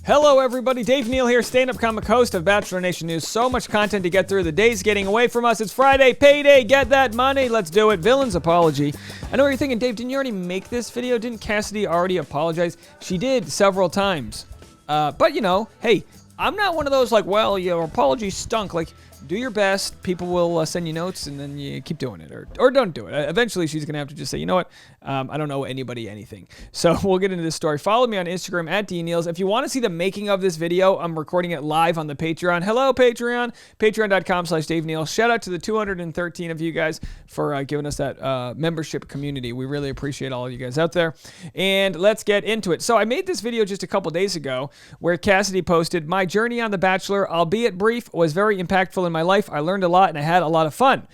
Hello everybody, Dave Neal here, stand-up comic host of Bachelor Nation News. So much content to get through, the day's getting away from us. It's Friday, payday, get that money, let's do it. Villain's apology. I know what you're thinking, Dave, didn't you already make this video? Didn't Cassidy already apologize? She did several times. But you know, hey, I'm not one of those like, well, your apology stunk. Like, do your best, people will send you notes, and then you keep doing it, or don't do it. Eventually, she's going to have to just say, you know what, I don't owe anybody anything. So we'll get into this story. Follow me on Instagram, @DNeals. If you want to see the making of this video, I'm recording it live on the Patreon. Hello, Patreon. Patreon.com/DaveNeal. Shout out to the 213 of you guys for giving us that membership community. We really appreciate all of you guys out there. And let's get into it. So I made this video just a couple days ago where Cassidy posted, my journey on The Bachelor, albeit brief, was very impactful in my life. I learned a lot and I had a lot of fun.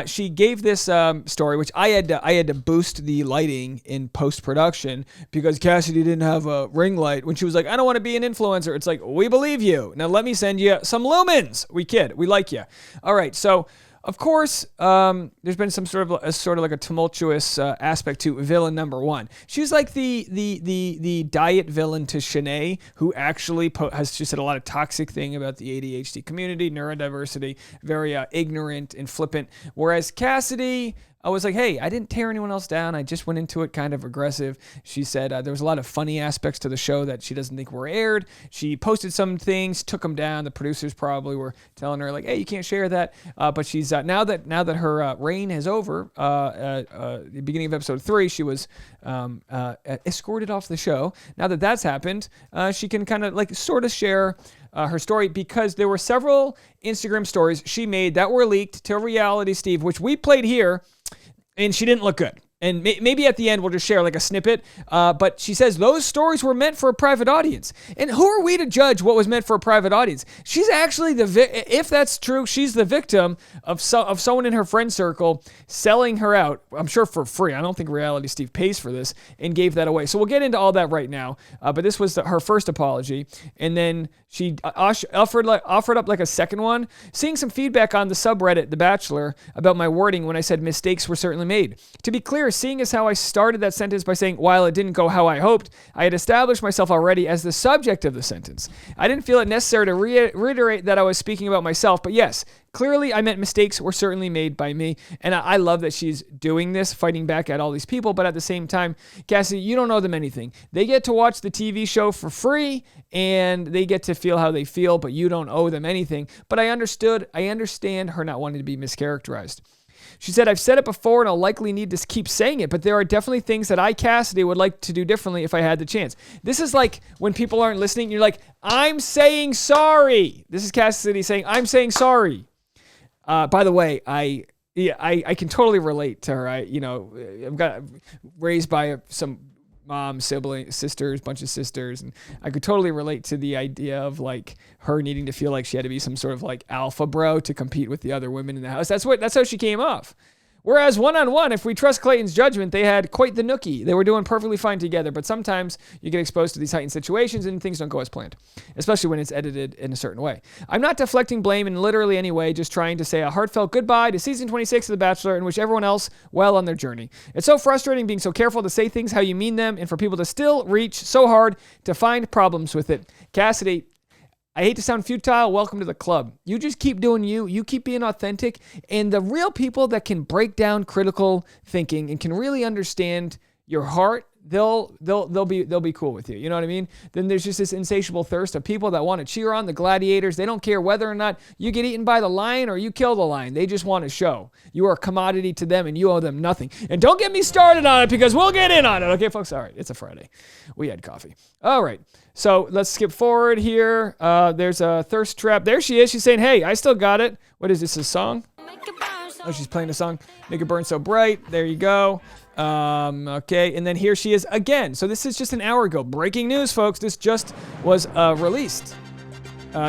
She gave this story, which I had to boost the lighting in post-production because Cassidy didn't have a ring light. When she was like, I don't want to be an influencer, it's like, we believe you. Now let me send you some lumens. We kid. We like you. All right. So of course, there's been some sort of like a tumultuous aspect to villain number one. She's like the diet villain to Shanae, who actually has just said a lot of toxic thing about the ADHD community, neurodiversity, very ignorant and flippant. Whereas Cassidy, I was like, hey, I didn't tear anyone else down. I just went into it kind of aggressive. She said there was a lot of funny aspects to the show that she doesn't think were aired. She posted some things, took them down. The producers probably were telling her like, hey, you can't share that. But she's now that her reign is over, the beginning of episode 3, she was escorted off the show. Now that that's happened, she can kind of like sort of share her story, because there were several Instagram stories she made that were leaked to Reality Steve, which we played here, and she didn't look good. And maybe at the end we'll just share like a snippet. But she says those stories were meant for a private audience. And who are we to judge what was meant for a private audience? She's actually if that's true, she's the victim of someone in her friend circle selling her out, I'm sure for free. I don't think Reality Steve pays for this, and gave that away. So we'll get into all that right now. But this was her first apology. And then she offered up like a second one, seeing some feedback on the subreddit, The Bachelor, about my wording when I said mistakes were certainly made. To be clear, seeing as how I started that sentence by saying, while it didn't go how I hoped, I had established myself already as the subject of the sentence. I didn't feel it necessary to reiterate that I was speaking about myself, but yes, clearly I meant mistakes were certainly made by me, and I love that she's doing this, fighting back at all these people, but at the same time, Cassidy, you don't owe them anything. They get to watch the TV show for free, and they get to feel how they feel, but you don't owe them anything. But I understand her not wanting to be mischaracterized. She said, I've said it before and I'll likely need to keep saying it, but there are definitely things that I, Cassidy, would like to do differently if I had the chance. This is like when people aren't listening, you're like, I'm saying sorry. This is Cassidy saying, I'm saying sorry. By the way, I can totally relate to her. I've got raised by some mom, sibling, sisters, bunch of sisters, and I could totally relate to the idea of like her needing to feel like she had to be some sort of like alpha bro to compete with the other women in the house. That's how she came off. Whereas one-on-one, if we trust Clayton's judgment, they had quite the nookie. They were doing perfectly fine together, but sometimes you get exposed to these heightened situations and things don't go as planned, especially when it's edited in a certain way. I'm not deflecting blame in literally any way, just trying to say a heartfelt goodbye to season 26 of The Bachelor and wish everyone else well on their journey. It's so frustrating being so careful to say things how you mean them and for people to still reach so hard to find problems with it. Cassidy, I hate to sound futile. Welcome to the club. You just keep doing you. You keep being authentic. And the real people that can break down critical thinking and can really understand your heart, they'll be cool with you. You know what I mean? Then there's just this insatiable thirst of people that want to cheer on the gladiators. They don't care whether or not you get eaten by the lion or you kill the lion. They just want to show. You are a commodity to them and you owe them nothing. And don't get me started on it because we'll get in on it. Okay, folks? All right. It's a Friday. We had coffee. All right. So let's skip forward here. There's a thirst trap. There she is. She's saying, hey, I still got it. What is this, a song? Oh, she's playing a song. Make it burn so bright. There you go. Okay, and then here she is again. So this is just an hour ago. Breaking news, folks. This just was released.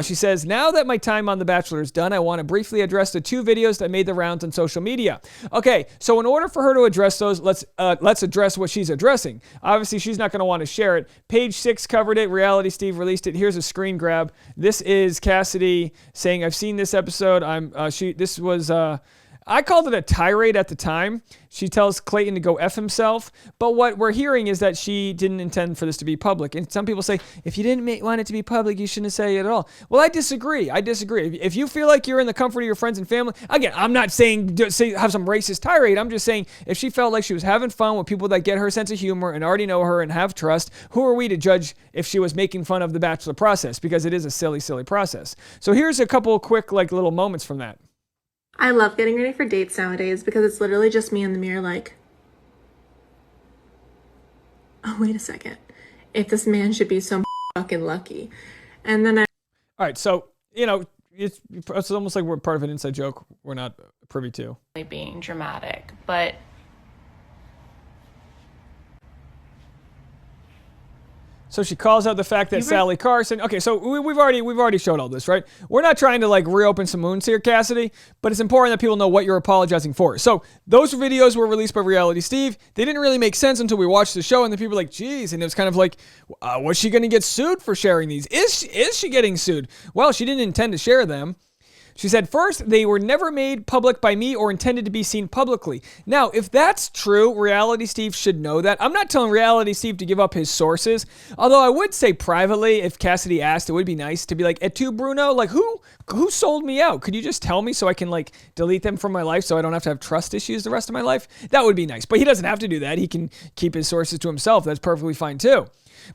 She says, now that my time on The Bachelor is done, I want to briefly address the 2 videos that made the rounds on social media. Okay, so in order for her to address those, let's address what she's addressing. Obviously, she's not going to want to share it. Page 6 covered it. Reality Steve released it. Here's a screen grab. This is Cassidy saying, I've seen this episode. I called it a tirade at the time. She tells Clayton to go F himself. But what we're hearing is that she didn't intend for this to be public. And some people say, if you didn't want it to be public, you shouldn't say it at all. Well, I disagree. If you feel like you're in the comfort of your friends and family, again, I'm not saying have some racist tirade. I'm just saying if she felt like she was having fun with people that get her sense of humor and already know her and have trust, who are we to judge if she was making fun of the Bachelor process? Because it is a silly, silly process. So here's a couple of quick little moments from that. I love getting ready for dates nowadays because it's literally just me in the mirror like, oh, wait a second. If this man should be so fucking lucky. And then All right, so, it's almost like we're part of an inside joke we're not privy to. Being dramatic, but So she calls out the fact that Sally Carson. Okay, so we've already showed all this, right? We're not trying to reopen some wounds here, Cassidy, but it's important that people know what you're apologizing for. So those videos were released by Reality Steve. They didn't really make sense until we watched the show, and the people were like, "Geez," and it was kind of like, was she going to get sued for sharing these? Is she getting sued? Well, she didn't intend to share them. She said, first, they were never made public by me or intended to be seen publicly. Now, if that's true, Reality Steve should know that. I'm not telling Reality Steve to give up his sources, although I would say privately, if Cassidy asked, it would be nice to be like, et tu, Bruno? Who sold me out? Could you just tell me so I can, delete them from my life so I don't have to have trust issues the rest of my life? That would be nice. But he doesn't have to do that. He can keep his sources to himself. That's perfectly fine, too.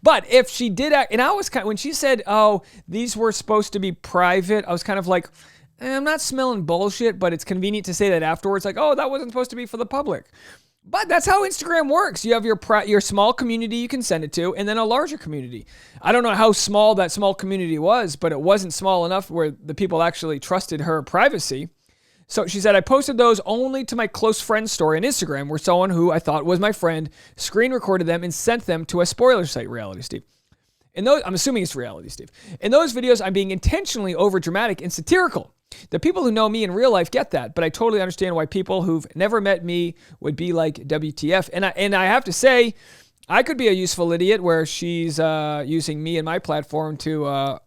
But if she did act, and I was when she said, oh, these were supposed to be private, I was kind of like, I'm not smelling bullshit, but it's convenient to say that afterwards, oh, that wasn't supposed to be for the public. But that's how Instagram works. You have your small community you can send it to, and then a larger community. I don't know how small that small community was, but it wasn't small enough where the people actually trusted her privacy. So she said, I posted those only to my close friend's story on Instagram, where someone who I thought was my friend screen recorded them and sent them to a spoiler site, Reality Steve. I'm assuming it's Reality Steve. In those videos, I'm being intentionally overdramatic and satirical. The people who know me in real life get that, but I totally understand why people who've never met me would be like, WTF. And I have to say, I could be a useful idiot where she's using me and my platform to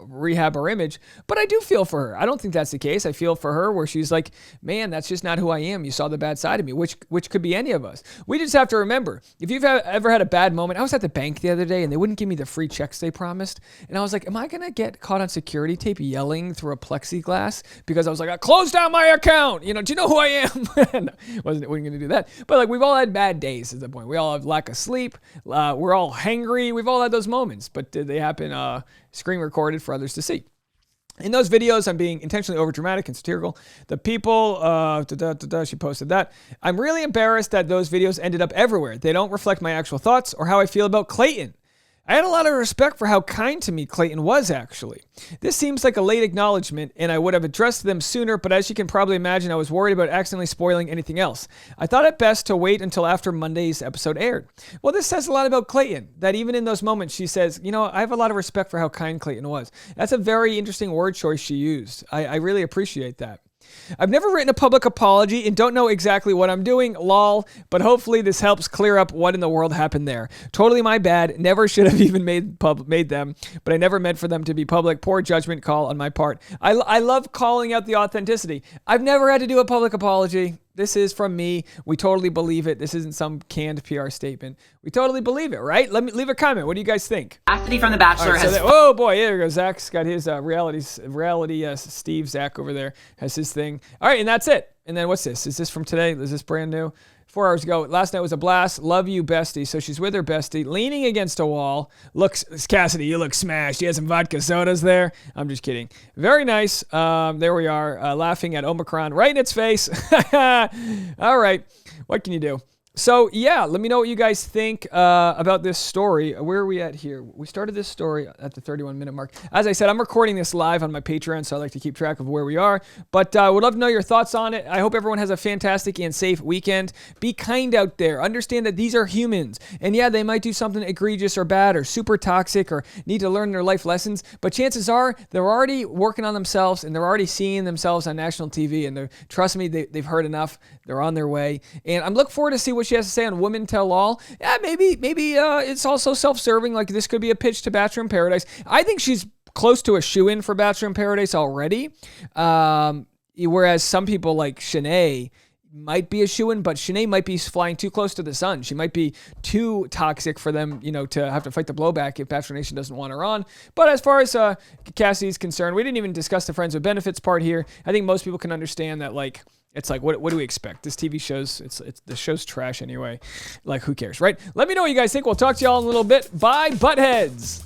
rehab her image, but I do feel for her. I don't think that's the case. I feel for her where she's like, man, that's just not who I am. You saw the bad side of me, which could be any of us. We just have to remember, if you've ever had a bad moment, I was at the bank the other day and they wouldn't give me the free checks they promised. And I was like, am I going to get caught on security tape yelling through a plexiglass? Because I was like, I closed down my account. Do you know who I am? No, wasn't going to do that. But we've all had bad days at that point. We all have lack of sleep. We're all hangry. We've all had those moments, but did they happen screen recorded for others to see? In those videos, I'm being intentionally overdramatic and satirical. The people, she posted that. I'm really embarrassed that those videos ended up everywhere. They don't reflect my actual thoughts or how I feel about Clayton. I had a lot of respect for how kind to me Clayton was, actually. This seems like a late acknowledgement, and I would have addressed them sooner, but as you can probably imagine, I was worried about accidentally spoiling anything else. I thought it best to wait until after Monday's episode aired. Well, this says a lot about Clayton, that even in those moments, she says, I have a lot of respect for how kind Clayton was. That's a very interesting word choice she used. I really appreciate that. I've never written a public apology and don't know exactly what I'm doing, lol, but hopefully this helps clear up what in the world happened there. Totally my bad, never should have even made them, but I never meant for them to be public. Poor judgment call on my part. I love calling out the authenticity. I've never had to do a public apology. This is from me. We totally believe it. This isn't some canned PR statement. We totally believe it, right? Let me leave a comment. What do you guys think? Cassidy from The Bachelor has... oh boy, here we go. Zach's got his reality Steve, Zach over there has his thing. All right, and that's it. And then what's this? Is this from today? Is this brand new? 4 hours ago. Last night was a blast. Love you, bestie. So she's with her bestie, leaning against a wall. Looks, Cassidy, you look smashed. You had some vodka sodas there. I'm just kidding. Very nice. There we are, laughing at Omicron right in its face. All right. What can you do? So, yeah, let me know what you guys think about this story. Where are we at here? We started this story at the 31-minute mark. As I said, I'm recording this live on my Patreon, so I like to keep track of where we are. But I would love to know your thoughts on it. I hope everyone has a fantastic and safe weekend. Be kind out there. Understand that these are humans. And, yeah, they might do something egregious or bad or super toxic or need to learn their life lessons. But chances are they're already working on themselves, and they're already seeing themselves on national TV. And trust me, they've heard enough. They're on their way. And I'm looking forward to see what she has to say on Women Tell All. Yeah, maybe it's also self-serving. Like this could be a pitch to Bachelor in Paradise. I think she's close to a shoe-in for Bachelor in Paradise already. Whereas some people like Shanae might be a shoo-in, but Shanae might be flying too close to the sun. She might be too toxic for them, to have to fight the blowback if Bachelor Nation doesn't want her on. But as far as Cassidy's concerned, we didn't even discuss the friends with benefits part here. I think most people can understand that, like, it's like, what do we expect? This TV show's, the show's trash anyway. Like, who cares, right? Let me know what you guys think. We'll talk to y'all in a little bit. Bye, buttheads.